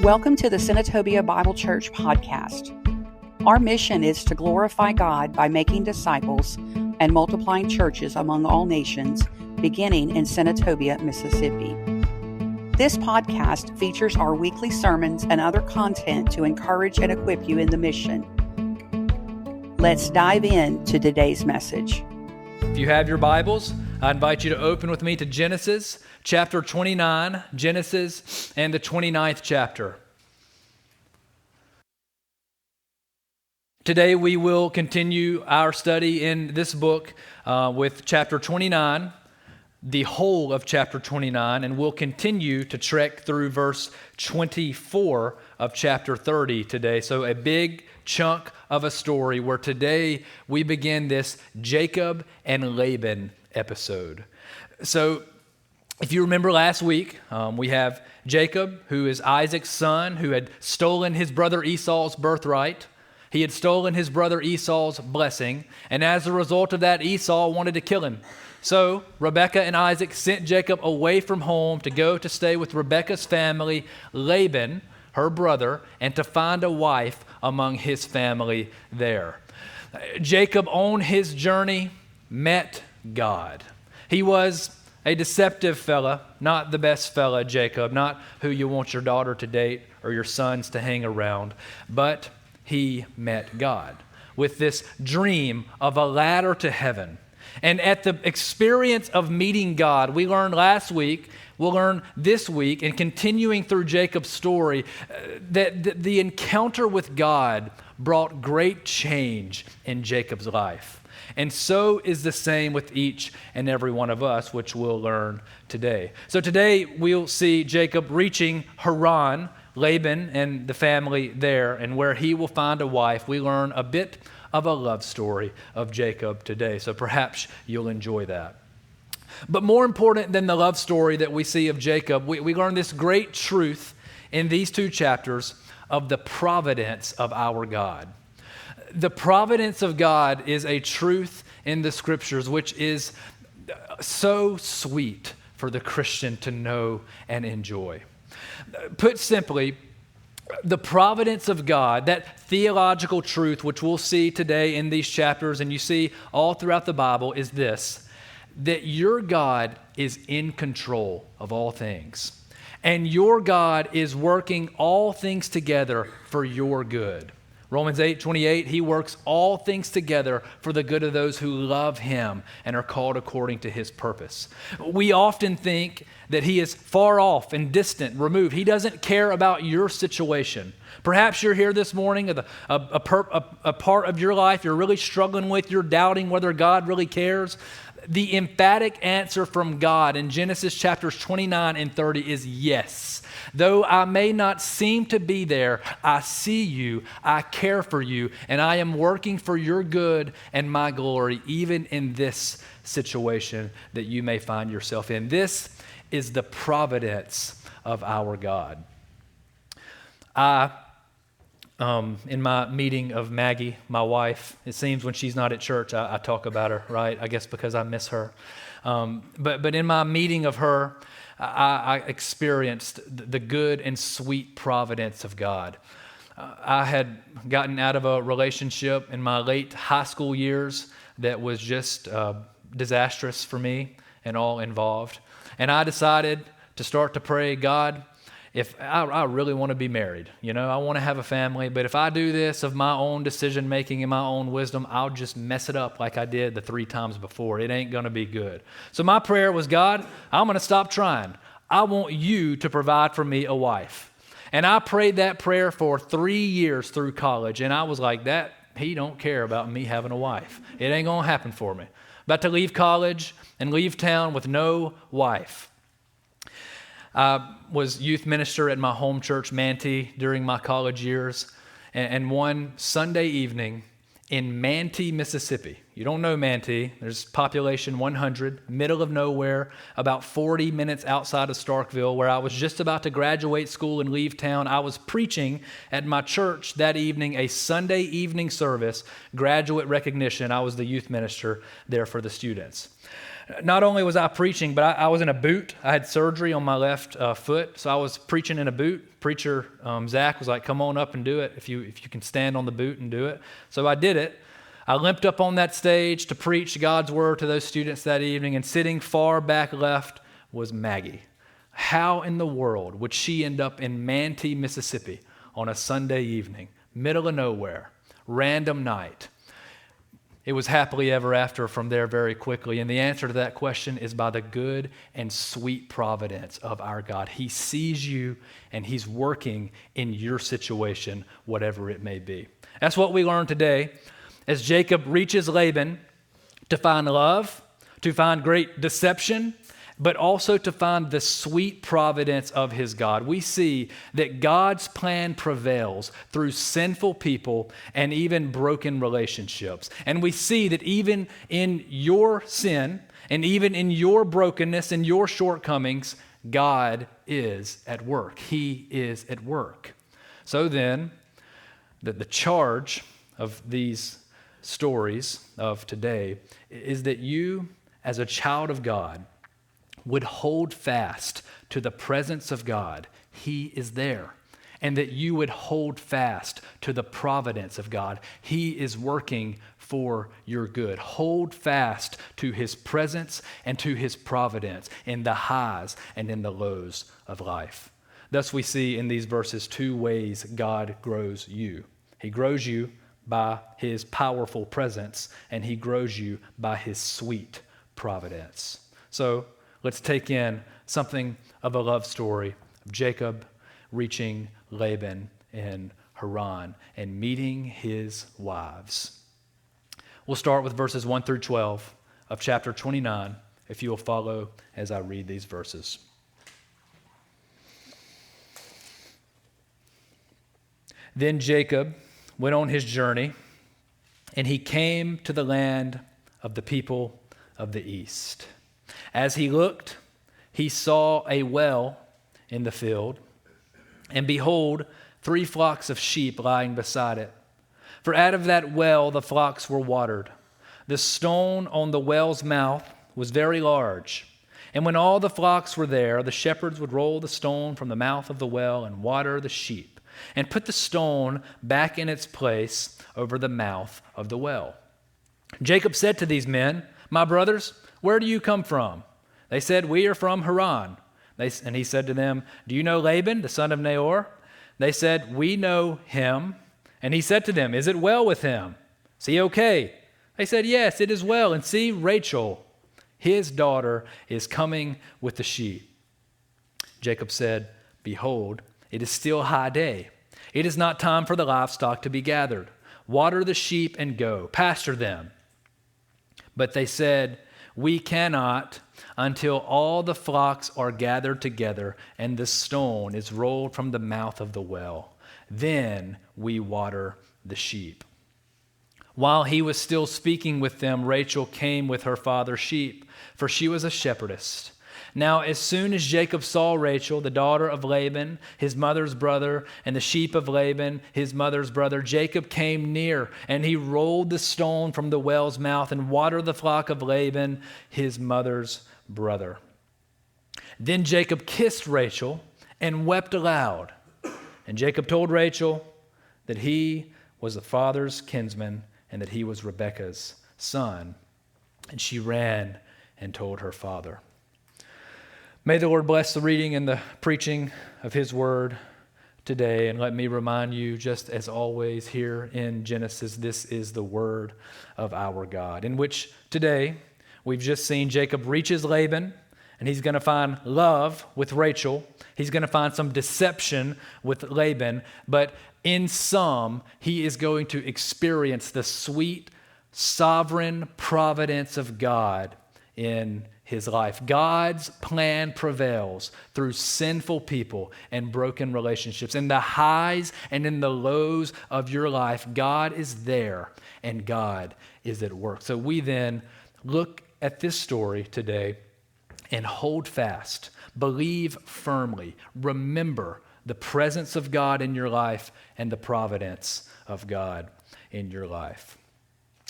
Welcome to the Senatobia Bible Church podcast. Our mission is to glorify God by making disciples and multiplying churches among all nations, beginning in Senatobia, Mississippi. This podcast features our weekly sermons and other content to encourage and equip you in the mission. Let's dive into today's message. If you have your Bibles, I invite you to open with me to Genesis chapter 29, Genesis and the 29th chapter. Today we will continue our study in this book with chapter 29, the whole of chapter 29, and we'll continue to trek through verse 24 of chapter 30 today. So a big chunk of a story where today we begin this Jacob and Laban episode. So if you remember last week, we have Jacob, who is Isaac's son, who had stolen his brother Esau's birthright. He had stolen his brother Esau's blessing, and as a result of that, Esau wanted to kill him. So Rebekah and Isaac sent Jacob away from home to go to stay with Rebekah's family, Laban, her brother, and to find a wife among his family there. Jacob, on his journey, met God. He was a deceptive fella, not the best fella, Jacob, not who you want your daughter to date or your sons to hang around, but he met God with this dream of a ladder to heaven. And at the experience of meeting God, we learned last week, we'll learn this week, and continuing through Jacob's story, that the encounter with God brought great change in Jacob's life. And so is the same with each and every one of us, which we'll learn today. So today we'll see Jacob reaching Haran, Laban and the family there, and where he will find a wife. We learn a bit of a love story of Jacob today, so perhaps you'll enjoy that. But more important than the love story that we see of Jacob, we learn this great truth in these two chapters of the providence of our God. The providence of God is a truth in the scriptures which is so sweet for the Christian to know and enjoy. Put simply, the providence of God, that theological truth which we'll see today in these chapters and you see all throughout the Bible, is this: that your God is in control of all things, and your God is working all things together for your good. Romans 8:28, he works all things together for the good of those who love him and are called according to his purpose. We often think that he is far off and distant, removed. He doesn't care about your situation. Perhaps you're here this morning, a part of your life you're really struggling with, you're doubting whether God really cares. The emphatic answer from God in Genesis chapters 29 and 30 is yes. Though I may not seem to be there, I see you, I care for you, and I am working for your good and my glory, even in this situation that you may find yourself in. This is the providence of our God. In my meeting of Maggie, my wife, it seems when she's not at church, I talk about her, right? I guess because I miss her. But in my meeting of her, I experienced the good and sweet providence of God. I had gotten out of a relationship in my late high school years that was just disastrous for me and all involved. And I decided to start to pray, God, if I really want to be married, I want to have a family, but if I do this of my own decision making and my own wisdom, I'll just mess it up like I did the 3 times before. It ain't going to be good. So my prayer was, God, I'm going to stop trying. I want you to provide for me a wife. And I prayed that prayer for 3 years through college, and I was like, that he don't care about me having a wife. It ain't going to happen for me. About to leave college and leave town with no wife. I was youth minister at my home church, Manti, during my college years. And one Sunday evening in Manti, Mississippi, you don't know Manti, there's population 100, middle of nowhere, about 40 minutes outside of Starkville, where I was just about to graduate school and leave town. I was preaching at my church that evening, a Sunday evening service, graduate recognition. I was the youth minister there for the students. Not only was I preaching, but I was in a boot. I had surgery on my left foot, so I was preaching in a boot. Preacher Zach was like, "Come on up and do it if you can stand on the boot and do it." So I did it. I limped up on that stage to preach God's word to those students that evening, and sitting far back left was Maggie. How in the world would she end up in Manti, Mississippi on a Sunday evening, middle of nowhere, random night? It was happily ever after from there very quickly. And the answer to that question is by the good and sweet providence of our God. He sees you and he's working in your situation, whatever it may be. That's what we learned today as Jacob reaches Laban to find love, to find great deception, but also to find the sweet providence of his God. We see that God's plan prevails through sinful people and even broken relationships. And we see that even in your sin and even in your brokenness and your shortcomings, God is at work. He is at work. So then, the charge of these stories of today is that you, as a child of God, would hold fast to the presence of God. He is there. And that you would hold fast to the providence of God. He is working for your good. Hold fast to his presence and to his providence in the highs and in the lows of life. Thus we see in these verses two ways God grows you. He grows you by his powerful presence, and he grows you by his sweet providence. So, let's take in something of a love story of Jacob reaching Laban in Haran and meeting his wives. We'll start with verses 1 through 12 of chapter 29, if you will follow as I read these verses. Then Jacob went on his journey, and he came to the land of the people of the east. As he looked, he saw a well in the field, and behold, 3 flocks of sheep lying beside it. For out of that well the flocks were watered. The stone on the well's mouth was very large. And when all the flocks were there, the shepherds would roll the stone from the mouth of the well and water the sheep, and put the stone back in its place over the mouth of the well. Jacob said to these men, "My brothers, where do you come from?" They said, "We are from Haran." And he said to them, "Do you know Laban, the son of Nahor?" They said, "We know him." And he said to them, "Is it well with him? Is he okay?" They said, "Yes, it is well. And see, Rachel, his daughter, is coming with the sheep." Jacob said, "Behold, it is still high day. It is not time for the livestock to be gathered. Water the sheep and go, pasture them." But they said, "We cannot until all the flocks are gathered together and the stone is rolled from the mouth of the well. Then we water the sheep." While he was still speaking with them, Rachel came with her father's sheep, for she was a shepherdess. Now, as soon as Jacob saw Rachel, the daughter of Laban, his mother's brother, and the sheep of Laban, his mother's brother, Jacob came near, and he rolled the stone from the well's mouth and watered the flock of Laban, his mother's brother. Then Jacob kissed Rachel and wept aloud. And Jacob told Rachel that he was the father's kinsman and that he was Rebekah's son. And she ran and told her father. May the Lord bless the reading and the preaching of his word today. And let me remind you, just as always here in Genesis, this is the word of our God, in which today we've just seen Jacob reaches Laban, and he's going to find love with Rachel. He's going to find some deception with Laban, but in sum, he is going to experience the sweet, sovereign providence of God in his life. God's plan prevails through sinful people and broken relationships. In the highs and in the lows of your life, God is there and God is at work. So we then look at this story today and hold fast, believe firmly, remember the presence of God in your life and the providence of God in your life.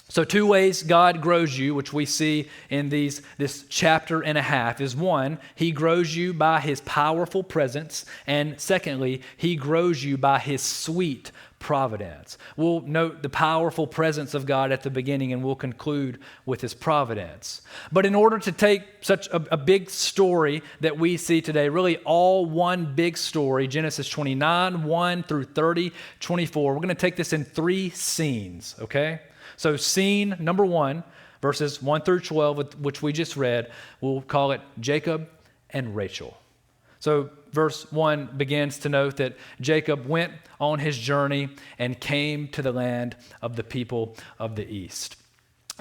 So 2 ways God grows you, which we see in this chapter and a half, is one, he grows you by his powerful presence, and secondly, he grows you by his sweet providence. We'll note the powerful presence of God at the beginning, and we'll conclude with his providence. But in order to take such a big story that we see today, really all one big story, Genesis 29, 1 through 30, 24, we're going to take this in 3 scenes, okay? So scene number 1, verses 1 through 12, which we just read, we'll call it Jacob and Rachel. So verse 1 begins to note that Jacob went on his journey and came to the land of the people of the east.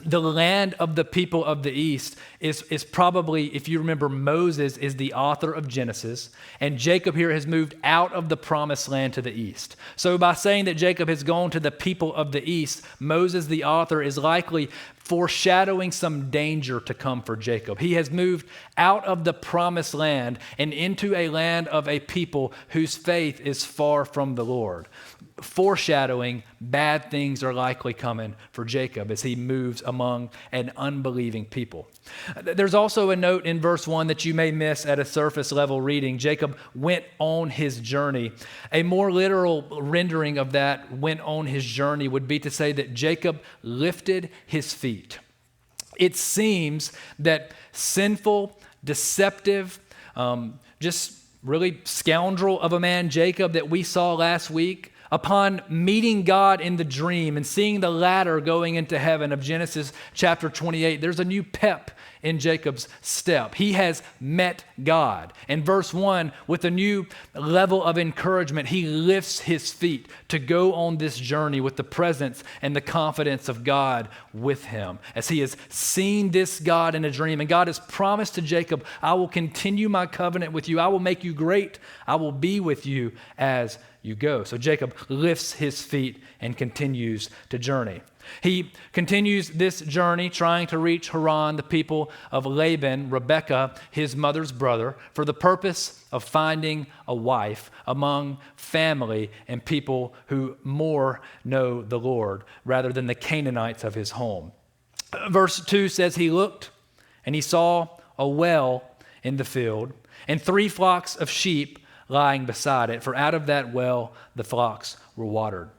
The land of the people of the east is probably, if you remember, Moses is the author of Genesis, and Jacob here has moved out of the promised land to the east. So by saying that Jacob has gone to the people of the east, Moses, the author, is likely foreshadowing some danger to come for Jacob. He has moved out of the promised land and into a land of a people whose faith is far from the Lord. Foreshadowing bad things are likely coming for Jacob as he moves among an unbelieving people. There's also a note in verse 1 that you may miss at a surface level reading. Jacob went on his journey. A more literal rendering of that went on his journey would be to say that Jacob lifted his feet. It seems that sinful, deceptive, just really scoundrel of a man, Jacob, that we saw last week, upon meeting God in the dream and seeing the ladder going into heaven of Genesis chapter 28, there's a new pep in Jacob's step. He has met God. In verse 1, with a new level of encouragement, he lifts his feet to go on this journey with the presence and the confidence of God with him, as he has seen this God in a dream. And God has promised to Jacob, I will continue my covenant with you. I will make you great. I will be with you as you go. So Jacob lifts his feet and continues to journey. He continues this journey trying to reach Haran, the people of Laban, Rebekah, his mother's brother, for the purpose of finding a wife among family and people who more know the Lord rather than the Canaanites of his home. Verse 2 says, he looked and he saw a well in the field and 3 flocks of sheep lying beside it, for out of that well the flocks were watered.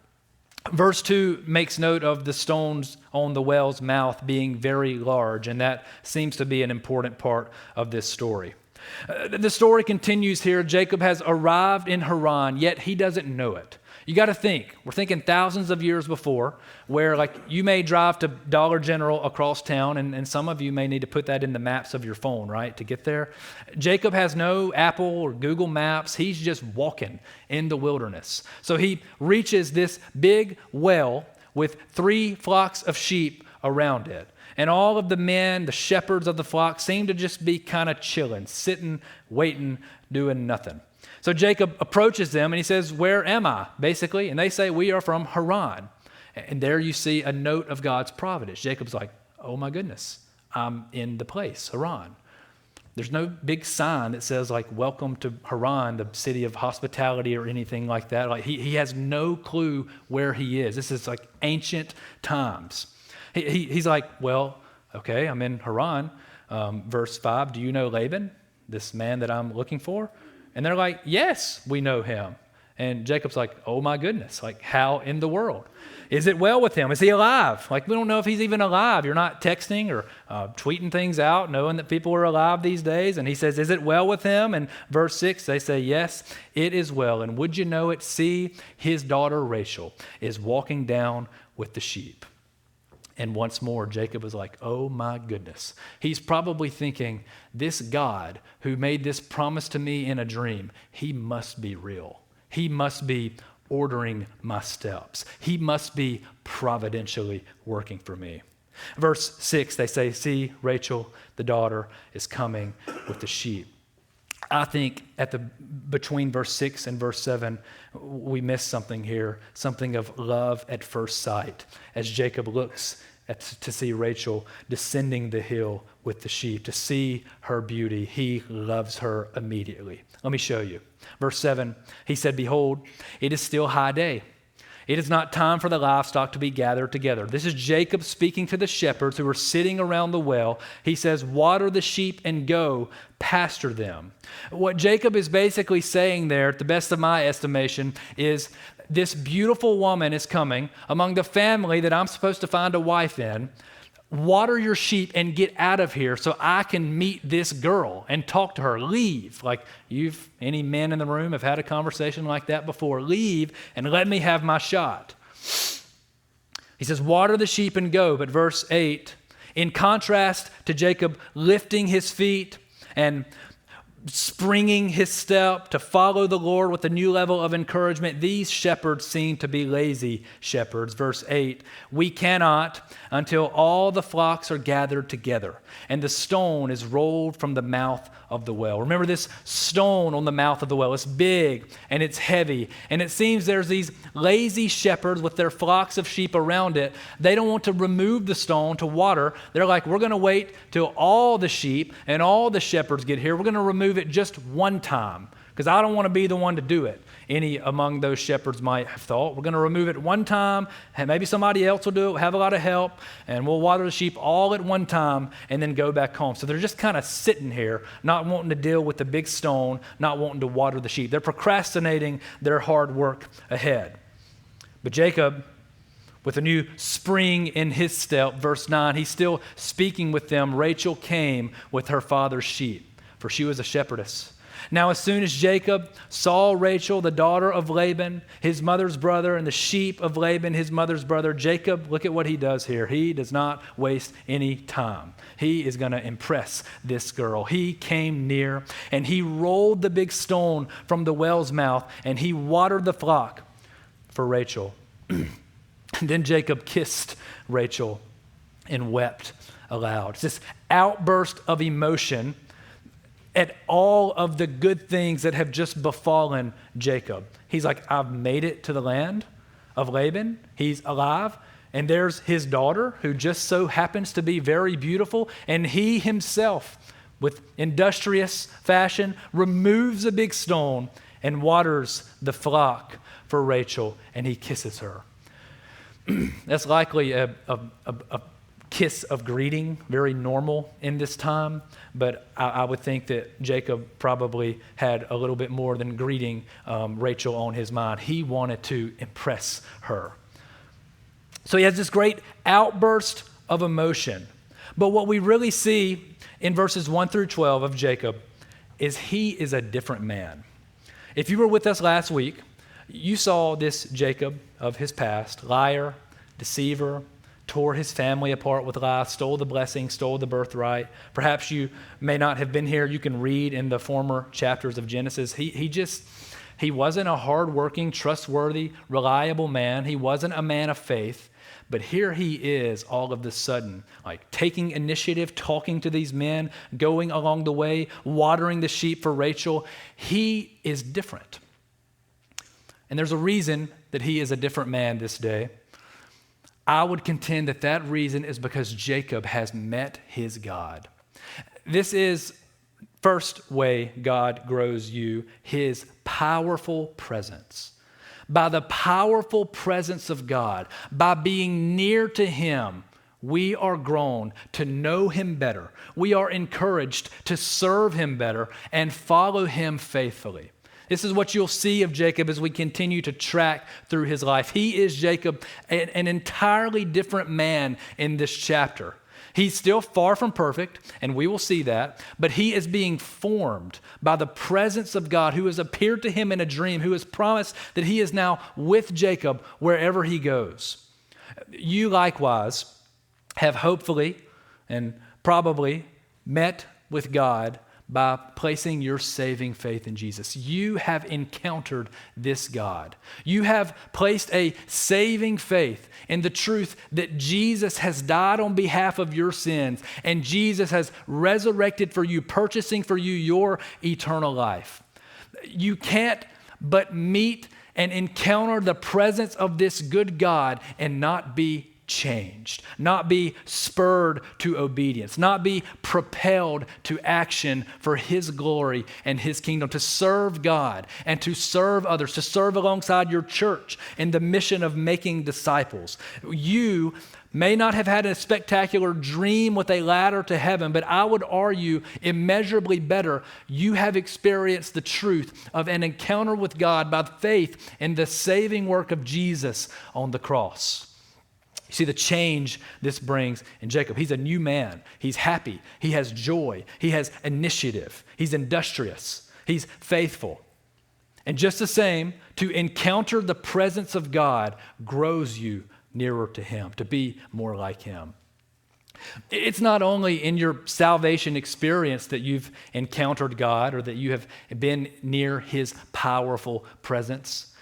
Verse 2 makes note of the stones on the well's mouth being very large, and that seems to be an important part of this story. The story continues here. Jacob has arrived in Haran, yet he doesn't know it. You got to think, we're thinking thousands of years before, where like you may drive to Dollar General across town, and some of you may need to put that in the maps of your phone, right, to get there. Jacob has no Apple or Google Maps. He's just walking in the wilderness. So he reaches this big well with 3 flocks of sheep around it. And all of the men, the shepherds of the flock, seem to just be kind of chilling, sitting, waiting, doing nothing. So Jacob approaches them and he says, where am I, basically? And they say, we are from Haran. And there you see a note of God's providence. Jacob's like, oh my goodness, I'm in the place, Haran. There's no big sign that says like, welcome to Haran, the city of hospitality or anything like that. Like he has no clue where he is. This is like ancient times. He's like, well, okay, I'm in Haran. Verse 5, do you know Laban, this man that I'm looking for? And they're like, yes, we know him. And Jacob's like, oh my goodness, like how in the world? Is it well with him? Is he alive? Like we don't know if he's even alive. You're not texting or tweeting things out knowing that people are alive these days. And he says, is it well with him? And verse 6, they say, yes, it is well. And would you know it? See, his daughter Rachel is walking down with the sheep. And once more, Jacob was like, oh my goodness. He's probably thinking, this God who made this promise to me in a dream, he must be real. He must be ordering my steps. He must be providentially working for me. Verse 6, they say, see, Rachel, the daughter, is coming with the sheep. I think between verse 6 and verse 7, we miss something here, something of love at first sight, as Jacob looks to see Rachel descending the hill with the sheep, to see her beauty. He loves her immediately. Let me show you. Verse 7, he said, behold, it is still high day. It is not time for the livestock to be gathered together. This is Jacob speaking to the shepherds who are sitting around the well. He says, water the sheep and go pasture them. What Jacob is basically saying there, at the best of my estimation, is this beautiful woman is coming among the family that I'm supposed to find a wife in. Water your sheep and get out of here so I can meet this girl and talk to her. Leave. Like any men in the room have had a conversation like that before. Leave and let me have my shot. He says, water the sheep and go. But verse 8, in contrast to Jacob lifting his feet and springing his step to follow the Lord with a new level of encouragement, these shepherds seem to be lazy shepherds. Verse 8, we cannot until all the flocks are gathered together and the stone is rolled from the mouth of the well. Remember this stone on the mouth of the well. It's big and it's heavy. And it seems there's these lazy shepherds with their flocks of sheep around it. They don't want to remove the stone to water. They're like, we're going to wait till all the sheep and all the shepherds get here. We're going to remove it just one time because I don't want to be the one to do it. Any among those shepherds might have thought, we're going to remove it one time, and maybe somebody else will do it, we'll have a lot of help, and we'll water the sheep all at one time and then go back home. So they're just kind of sitting here, not wanting to deal with the big stone, not wanting to water the sheep. They're procrastinating their hard work ahead. But Jacob, with a new spring in his step, verse 9, he's still speaking with them. Rachel came with her father's sheep, for she was a shepherdess. Now, as soon as Jacob saw Rachel, the daughter of Laban, his mother's brother, and the sheep of Laban, his mother's brother, Jacob, look at what he does here. He does not waste any time. He is going to impress this girl. He came near, and he rolled the big stone from the well's mouth, and he watered the flock for Rachel. Then Jacob kissed Rachel and wept aloud. It's this outburst of emotion at all of the good things that have just befallen Jacob. He's like, I've made it to the land of Laban. He's alive. And there's his daughter, who just so happens to be very beautiful. And he himself, with industrious fashion, removes a big stone and waters the flock for Rachel, and he kisses her. That's likely a kiss of greeting, very normal in this time, but I would think that Jacob probably had a little bit more than greeting Rachel on his mind. He wanted to impress her. So he has this great outburst of emotion. But what we really see in verses 1 through 12 of Jacob is he is a different man. If you were with us last week, you saw this Jacob of his past, liar, deceiver, tore his family apart with lies, stole the blessing, stole the birthright. Perhaps you may not have been here. You can read in the former chapters of Genesis. He wasn't a hardworking, trustworthy, reliable man. He wasn't a man of faith. But here he is all of a sudden, like taking initiative, talking to these men, going along the way, watering the sheep for Rachel. He is different. And there's a reason that he is a different man this day. I would contend that that reason is because Jacob has met his God. This is first way God grows you, his powerful presence. By the powerful presence of God, by being near to him, we are grown to know him better. We are encouraged to serve him better and follow him faithfully. This is what you'll see of Jacob as we continue to track through his life. He is Jacob, an entirely different man in this chapter. He's still far from perfect, and we will see that, but he is being formed by the presence of God, who has appeared to him in a dream, who has promised that he is now with Jacob wherever he goes. You likewise have hopefully and probably met with God by placing your saving faith in Jesus. You have encountered this God. You have placed a saving faith in the truth that Jesus has died on behalf of your sins and Jesus has resurrected for you, purchasing for you your eternal life. You can't but meet and encounter the presence of this good God and not be changed, not be spurred to obedience, not be propelled to action for his glory and his kingdom, to serve God and to serve others, to serve alongside your church in the mission of making disciples. You may not have had a spectacular dream with a ladder to heaven, but I would argue immeasurably better, you have experienced the truth of an encounter with God by faith in the saving work of Jesus on the cross. You see the change this brings in Jacob. He's a new man. He's happy. He has joy. He has initiative. He's industrious. He's faithful. And just the same, to encounter the presence of God grows you nearer to him, to be more like him. It's not only in your salvation experience that you've encountered God or that you have been near his powerful presence.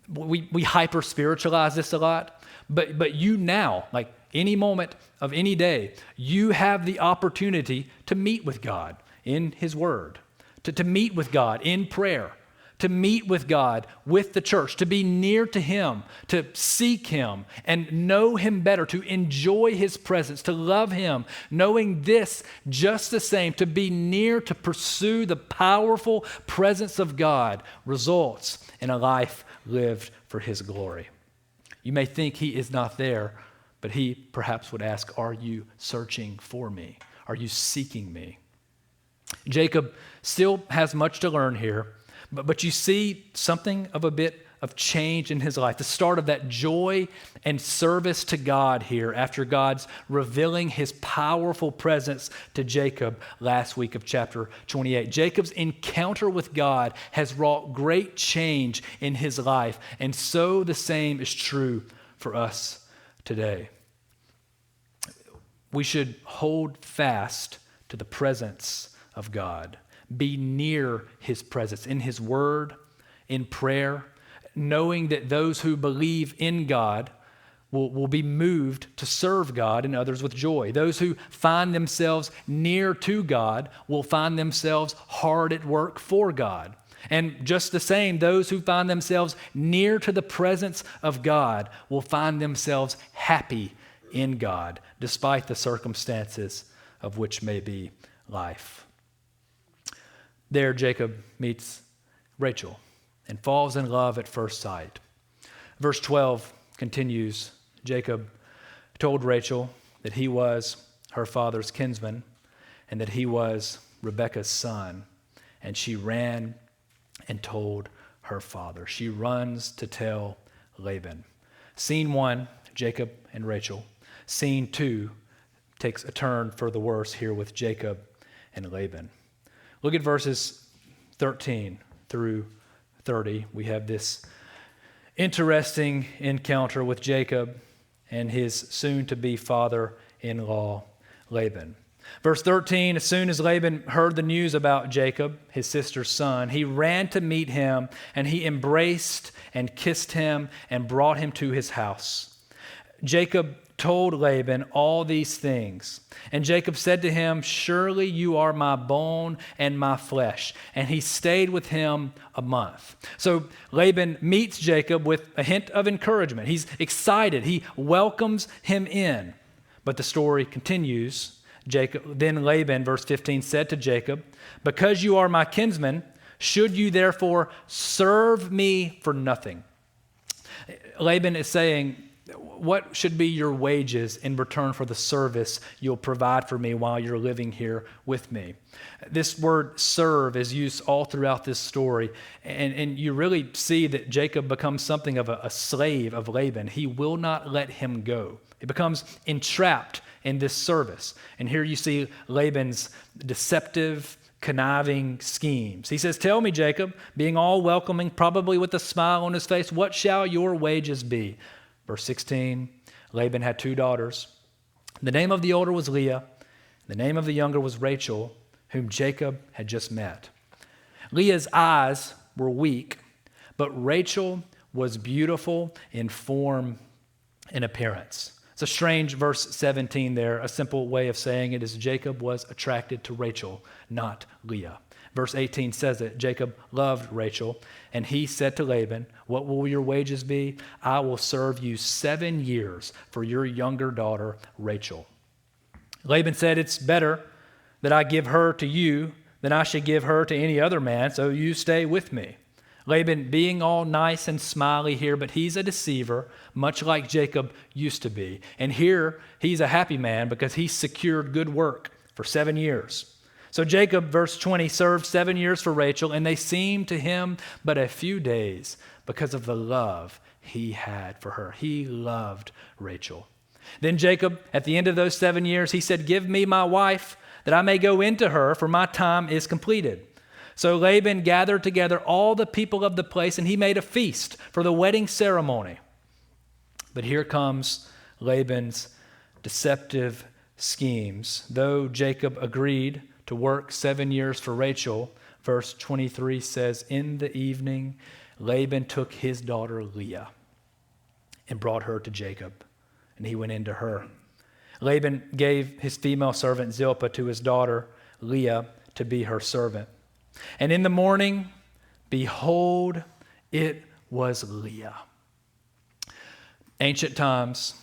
We hyper-spiritualize this a lot, but you now, like any moment of any day, you have the opportunity to meet with God in his word, to meet with God in prayer, to meet with God with the church, to be near to him, to seek him and know him better, to enjoy his presence, to love him, knowing this just the same, to be near, to pursue the powerful presence of God results in a life lived for his glory. You may think he is not there, but he perhaps would ask, are you searching for me? Are you seeking me? Jacob still has much to learn here. But you see something of a bit of change in his life, the start of that joy and service to God here after God's revealing his powerful presence to Jacob last week of chapter 28. Jacob's encounter with God has wrought great change in his life, and so the same is true for us today. We should hold fast to the presence of God. Be near his presence in his word, in prayer, knowing that those who believe in God will be moved to serve God and others with joy. Those who find themselves near to God will find themselves hard at work for God. And just the same, those who find themselves near to the presence of God will find themselves happy in God, despite the circumstances of which may be life. There, Jacob meets Rachel and falls in love at first sight. Verse 12 continues, Jacob told Rachel that he was her father's kinsman and that he was Rebekah's son. And she ran and told her father. She runs to tell Laban. Scene 1, Jacob and Rachel. Scene 2 takes a turn for the worse here with Jacob and Laban. Look at verses 13 through 30. We have this interesting encounter with Jacob and his soon-to-be father-in-law, Laban. Verse 13, as soon as Laban heard the news about Jacob, his sister's son, he ran to meet him, and he embraced and kissed him and brought him to his house. Jacob told Laban all these things. And Jacob said to him, surely you are my bone and my flesh. And he stayed with him a month. So Laban meets Jacob with a hint of encouragement. He's excited. He welcomes him in. But the story continues. Then Laban, verse 15, said to Jacob, because you are my kinsman, should you therefore serve me for nothing? Laban is saying, what should be your wages in return for the service you'll provide for me while you're living here with me? This word serve is used all throughout this story, and you really see that Jacob becomes something of a slave of Laban. He will not let him go. He becomes entrapped in this service. And here you see Laban's deceptive, conniving schemes. He says, tell me, Jacob, being all welcoming, probably with a smile on his face, what shall your wages be? Verse 16, Laban had 2 daughters. The name of the older was Leah. The name of the younger was Rachel, whom Jacob had just met. Leah's eyes were weak, but Rachel was beautiful in form and appearance. It's a strange verse 17 there. A simple way of saying it is Jacob was attracted to Rachel, not Leah. Verse 18 says that Jacob loved Rachel, and he said to Laban, "What will your wages be? I will serve you 7 years for your younger daughter, Rachel." Laban said, "It's better that I give her to you than I should give her to any other man, so you stay with me." Laban being all nice and smiley here, but he's a deceiver, much like Jacob used to be. And here, he's a happy man because he secured good work for 7 years. So Jacob, verse 20, served 7 years for Rachel, and they seemed to him but a few days because of the love he had for her. He loved Rachel. Then Jacob, at the end of those 7 years, he said, "Give me my wife, that I may go into her, for my time is completed." So Laban gathered together all the people of the place, and he made a feast for the wedding ceremony. But here comes Laban's deceptive schemes. Though Jacob agreed to work 7 years for Rachel, verse 23 says, "In the evening, Laban took his daughter Leah and brought her to Jacob, and he went into her. Laban gave his female servant Zilpah to his daughter Leah to be her servant. And in the morning, behold, it was Leah." Ancient times,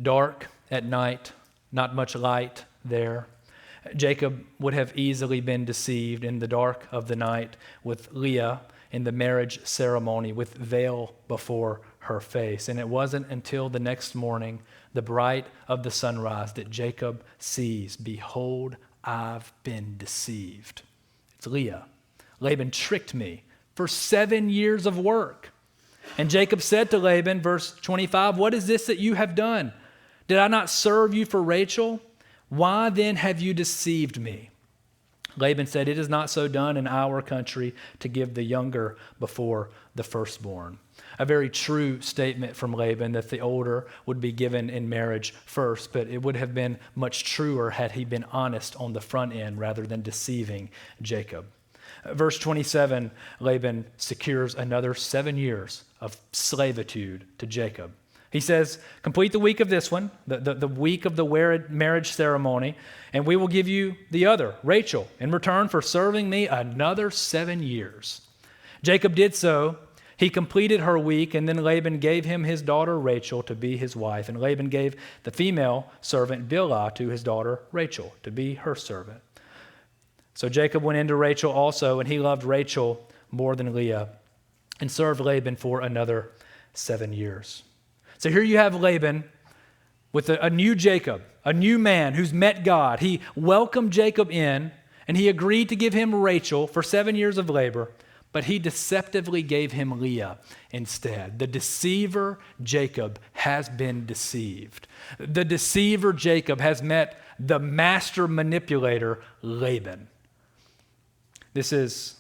dark at night, not much light there. Jacob would have easily been deceived in the dark of the night with Leah in the marriage ceremony with veil before her face. And it wasn't until the next morning, the bright of the sunrise, that Jacob sees, "Behold, I've been deceived. It's Leah. Laban tricked me for 7 years of work." And Jacob said to Laban, verse 25, "What is this that you have done? Did I not serve you for Rachel? Why then have you deceived me?" Laban said, "It is not so done in our country to give the younger before the firstborn." A very true statement from Laban that the older would be given in marriage first, but it would have been much truer had he been honest on the front end rather than deceiving Jacob. Verse 27, Laban secures another 7 years of slavitude to Jacob. He says, "Complete the week of this one, the week of the marriage ceremony, and we will give you the other, Rachel, in return for serving me another 7 years. Jacob did so. He completed her week, and then Laban gave him his daughter Rachel to be his wife. And Laban gave the female servant Bilhah to his daughter Rachel to be her servant. So Jacob went into Rachel also, and he loved Rachel more than Leah, and served Laban for another 7 years. So here you have Laban with a new Jacob, a new man who's met God. He welcomed Jacob in, and he agreed to give him Rachel for 7 years of labor, but he deceptively gave him Leah instead. The deceiver Jacob has been deceived. The deceiver Jacob has met the master manipulator Laban. This is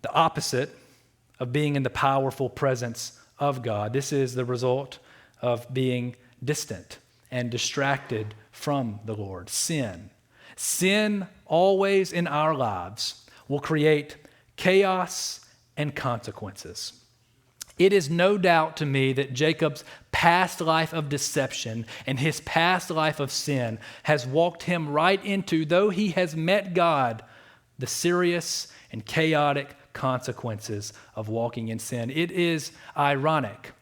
the opposite of being in the powerful presence of God. This is the result of being distant and distracted from the Lord. Sin. Sin always in our lives will create chaos and consequences. It is no doubt to me that Jacob's past life of deception and his past life of sin has walked him right into, though he has met God, the serious and chaotic consequences of walking in sin. It is ironic.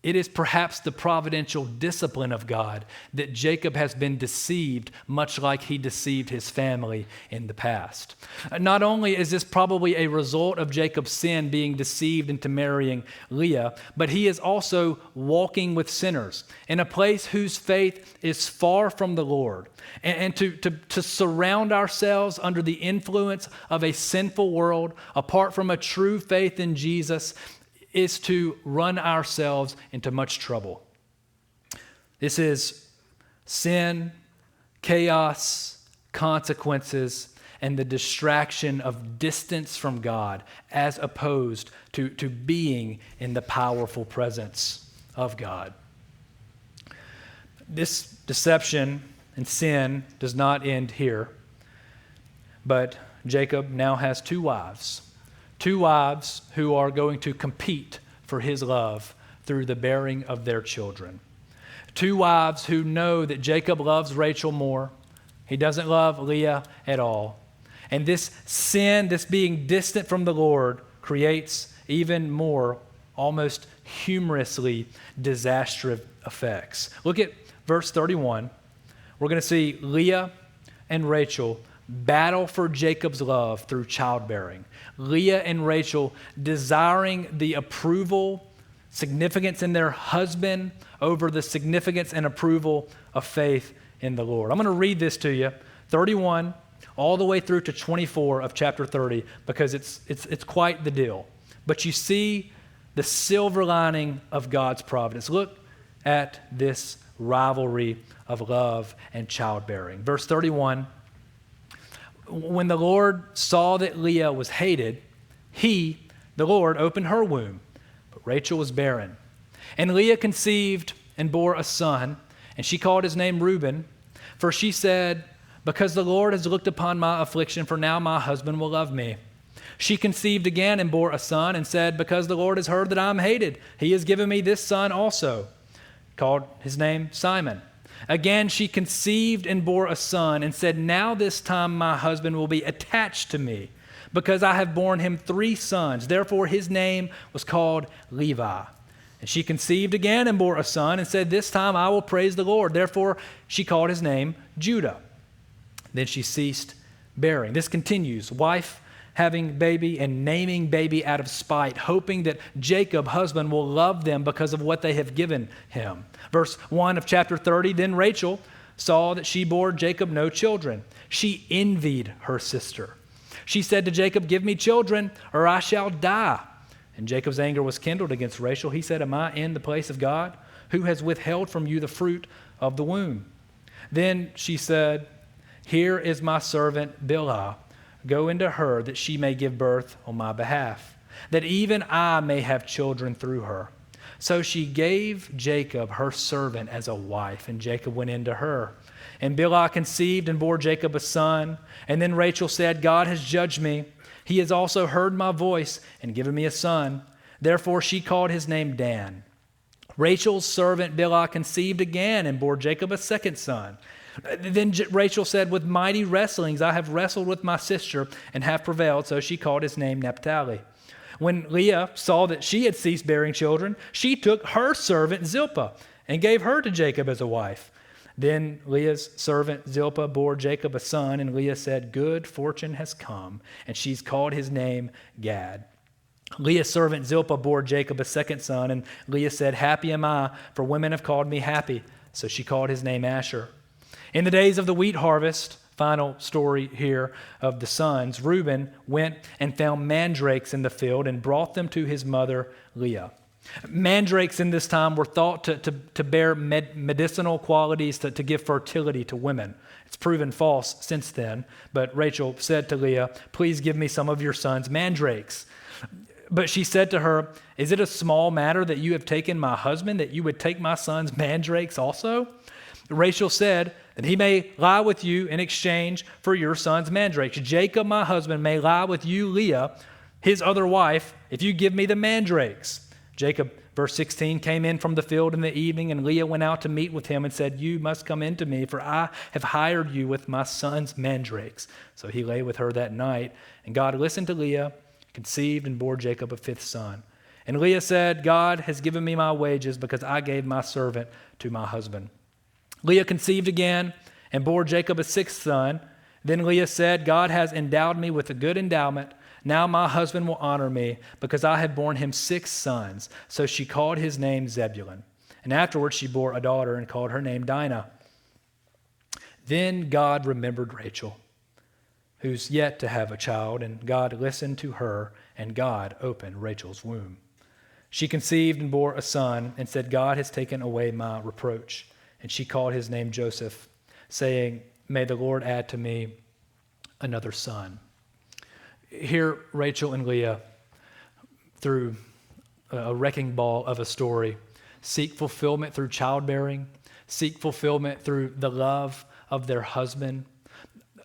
It is perhaps the providential discipline of God that Jacob has been deceived, much like he deceived his family in the past. Not only is this probably a result of Jacob's sin being deceived into marrying Leah, but he is also walking with sinners in a place whose faith is far from the Lord. And to surround ourselves under the influence of a sinful world, apart from a true faith in Jesus, is to run ourselves into much trouble. This is sin, chaos, consequences, and the distraction of distance from God as opposed to being in the powerful presence of God. This deception and sin does not end here, but Jacob now has two wives who are going to compete for his love through the bearing of their children. Two wives who know that Jacob loves Rachel more. He doesn't love Leah at all. And this sin, this being distant from the Lord, creates even more almost humorously disastrous effects. Look at verse 31. We're going to see Leah and Rachel battle for Jacob's love through childbearing. Leah and Rachel desiring the approval, significance in their husband over the significance and approval of faith in the Lord. I'm going to read this to you, 31 all the way through to 24 of chapter 30, because it's quite the deal. But you see the silver lining of God's providence. Look at this rivalry of love and childbearing. Verse 31, when the Lord saw that Leah was hated, he, the Lord, opened her womb, but Rachel was barren. And Leah conceived and bore a son, and she called his name Reuben, for she said, because the Lord has looked upon my affliction, for now my husband will love me. She conceived again and bore a son and said, because the Lord has heard that I am hated, he has given me this son also. Called his name Simon. Again, she conceived and bore a son and said, now this time my husband will be attached to me, because I have borne him 3 sons. Therefore his name was called Levi. And she conceived again and bore a son and said, this time I will praise the Lord. Therefore she called his name Judah. Then she ceased bearing. This continues, wife having baby and naming baby out of spite, hoping that Jacob, husband, will love them because of what they have given him. Verse 1 of chapter 30, then Rachel saw that she bore Jacob no children. She envied her sister. She said to Jacob, give me children or I shall die. And Jacob's anger was kindled against Rachel. He said, am I in the place of God, who has withheld from you the fruit of the womb? Then she said, here is my servant Bilhah. Go into her that she may give birth on my behalf, that even I may have children through her. So she gave Jacob her servant as a wife, and Jacob went into her. And Bilhah conceived and bore Jacob a son. And then Rachel said, God has judged me. He has also heard my voice and given me a son. Therefore she called his name Dan. Rachel's servant Bilhah conceived again and bore Jacob a second son. Then Rachel said, with mighty wrestlings I have wrestled with my sister and have prevailed. So she called his name Naphtali. When Leah saw that she had ceased bearing children, she took her servant Zilpah and gave her to Jacob as a wife. Then Leah's servant Zilpah bore Jacob a son, and Leah said, good fortune has come, and she's called his name Gad. Leah's servant Zilpah bore Jacob a second son, and Leah said, happy am I, for women have called me happy. So she called his name Asher. In the days of the wheat harvest, final story here of the sons, Reuben went and found mandrakes in the field and brought them to his mother Leah. Mandrakes in this time were thought to bear medicinal qualities, to give fertility to women. It's proven false since then, but Rachel said to Leah, please give me some of your son's mandrakes. But she said to her, is it a small matter that you have taken my husband, that you would take my son's mandrakes also? Rachel said, that he may lie with you in exchange for your son's mandrakes. Jacob, my husband, may lie with you, Leah, his other wife, if you give me the mandrakes. Jacob, verse 16, came in from the field in the evening, and Leah went out to meet with him and said, you must come in to me, for I have hired you with my son's mandrakes. So he lay with her that night, and God listened to Leah, conceived and bore Jacob a 5th son. And Leah said, God has given me my wages because I gave my servant to my husband. Leah conceived again and bore Jacob a 6th son. Then Leah said, God has endowed me with a good endowment. Now my husband will honor me because I have borne him 6 sons. So she called his name Zebulun. And afterwards she bore a daughter and called her name Dinah. Then God remembered Rachel, who's yet to have a child, and God listened to her, and God opened Rachel's womb. She conceived and bore a son and said, God has taken away my reproach. And she called his name Joseph, saying, may the Lord add to me another son. Here, Rachel and Leah, through a wrecking ball of a story, seek fulfillment through childbearing, seek fulfillment through the love of their husband,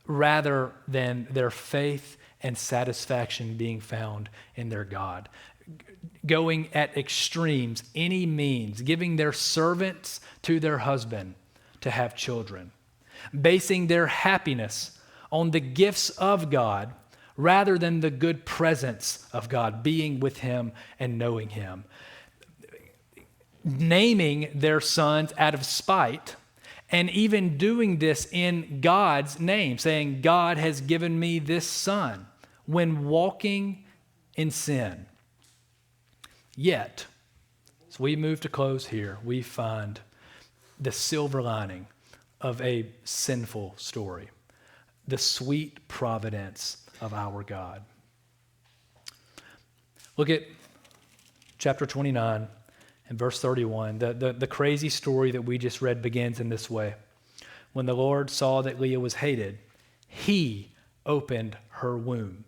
rather than their faith and satisfaction being found in their God. Going at extremes, any means, giving their servants to their husband to have children, basing their happiness on the gifts of God rather than the good presence of God, being with him and knowing him. Naming their sons out of spite, and even doing this in God's name, saying, God has given me this son, when walking in sin. Yet, as we move to close here, we find the silver lining of a sinful story, the sweet providence of our God. Look at chapter 29 and verse 31. The crazy story that we just read begins in this way. When the Lord saw that Leah was hated, he opened her womb.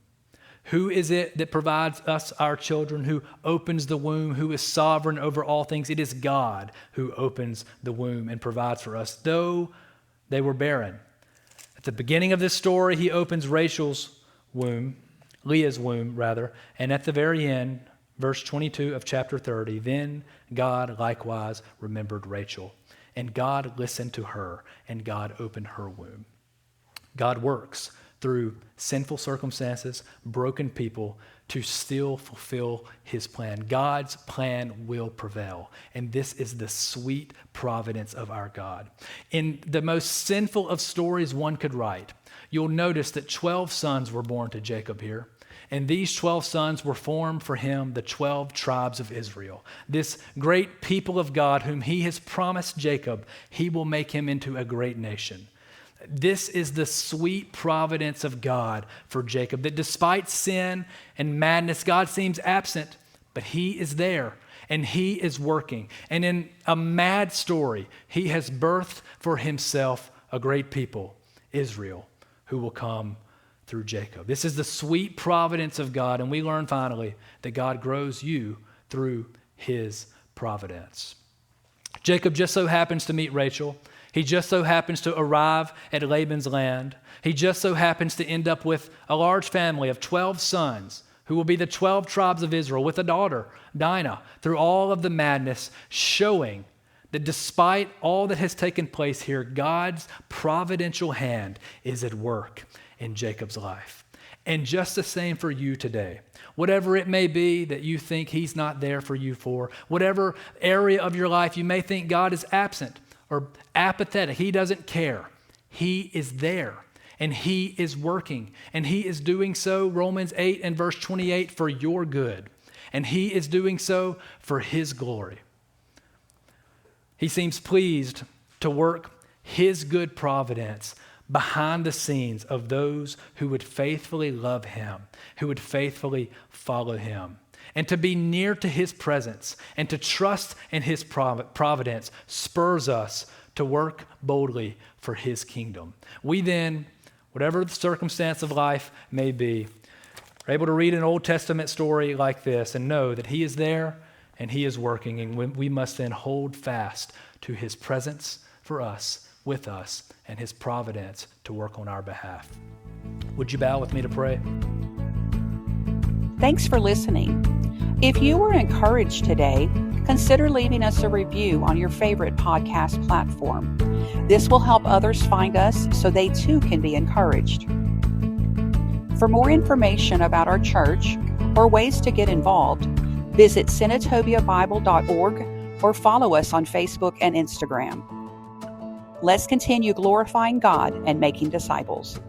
Who is it that provides us our children, who opens the womb, who is sovereign over all things? It is God who opens the womb and provides for us, though they were barren. At the beginning of this story, he opens Rachel's womb, Leah's womb, rather, and at the very end, verse 22 of chapter 30, then God likewise remembered Rachel, and God listened to her, and God opened her womb. God works through sinful circumstances, broken people, to still fulfill his plan. God's plan will prevail, and this is the sweet providence of our God. In the most sinful of stories one could write, you'll notice that 12 sons were born to Jacob here, and these 12 sons were formed for him, the 12 tribes of Israel. This great people of God whom he has promised Jacob, he will make him into a great nation. This is the sweet providence of God for Jacob, that despite sin and madness, God seems absent, but he is there and he is working. And in a mad story, he has birthed for himself a great people, Israel, who will come through Jacob. This is the sweet providence of God, and we learn finally that God grows you through his providence. Jacob just so happens to meet Rachel. He just so happens to arrive at Laban's land. He just so happens to end up with a large family of 12 sons who will be the 12 tribes of Israel, with a daughter, Dinah, through all of the madness, showing that despite all that has taken place here, God's providential hand is at work in Jacob's life. And just the same for you today. Whatever it may be that you think he's not there for you for, whatever area of your life you may think God is absent or apathetic, he doesn't care. He is there, and he is working, and he is doing so, Romans 8 and verse 28, for your good, and he is doing so for his glory. He seems pleased to work his good providence behind the scenes of those who would faithfully love him, who would faithfully follow him. And to be near to his presence and to trust in his providence spurs us to work boldly for his kingdom. We then, whatever the circumstance of life may be, are able to read an Old Testament story like this and know that he is there and he is working, and we must then hold fast to his presence for us, with us, and his providence to work on our behalf. Would you bow with me to pray? Thanks for listening. If you were encouraged today, consider leaving us a review on your favorite podcast platform. This will help others find us so they too can be encouraged. For more information about our church or ways to get involved, visit senatobiabible.org or follow us on Facebook and Instagram. Let's continue glorifying God and making disciples.